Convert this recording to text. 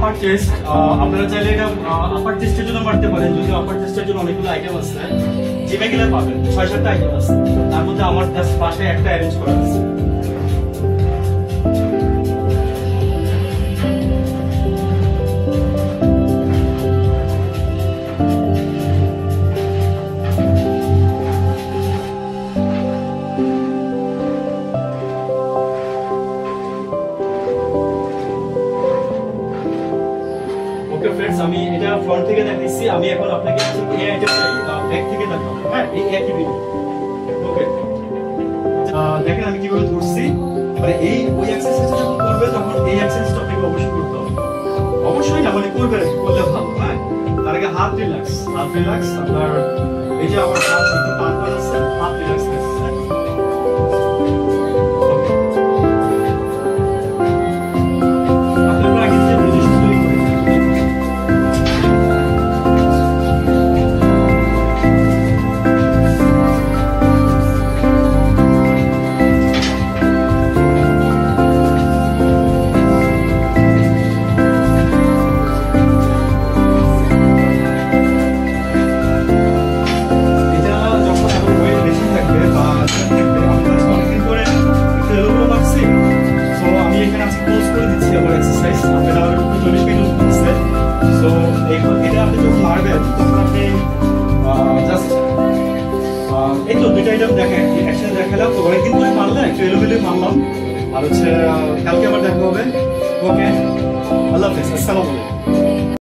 আপার chest, আপনারা চাইলে এটা আপার চেস্টের জন্য মারতে পারেন। যদি আপার চেস্টের জন্য অনেকগুলো আইটেম আছে, জিমে গেলে পাবেন 6-7টা আইটেম আছে, তার মধ্যে আমার জাস্ট পাশে একটা অ্যারেঞ্জ করা আছে। ওকে फ्रेंड्स, আমি এটা ফ্রন্ট থেকে দেখাইছি। আমি এখন আপনাকে এই আইটেমটাই ব্যাক থেকে দেখাবো। হ্যাঁ, এই একই ভিডিও। ওকে, দেখেন আমি কিভাবে ধরছি। মানে এই ওই এক্সারসাইজটা যখন করবে তখন এই এক্সারসাইজটা আপনাকে অবশ্যই করতে হবে। অবশ্যই না, মানে করবে, করলে ভালো। হ্যাঁ, তার আগে হাত রিল্যাক্স, হাত রিল্যাক্স। আপনার এই যে আমার হাত একটু টান টান আছে, হাত রিল্যাক্স। এই তো দুইটা আইটেম দেখেন, একসাথে দেখালাম। তো অনেকদিন পরে মারলাম, একটু এলোমেলো মারলাম। আর হচ্ছে কালকে আবার দেখা হবে। ওকে, আল্লাহ হাফেজ, আসসালামু আলাইকুম।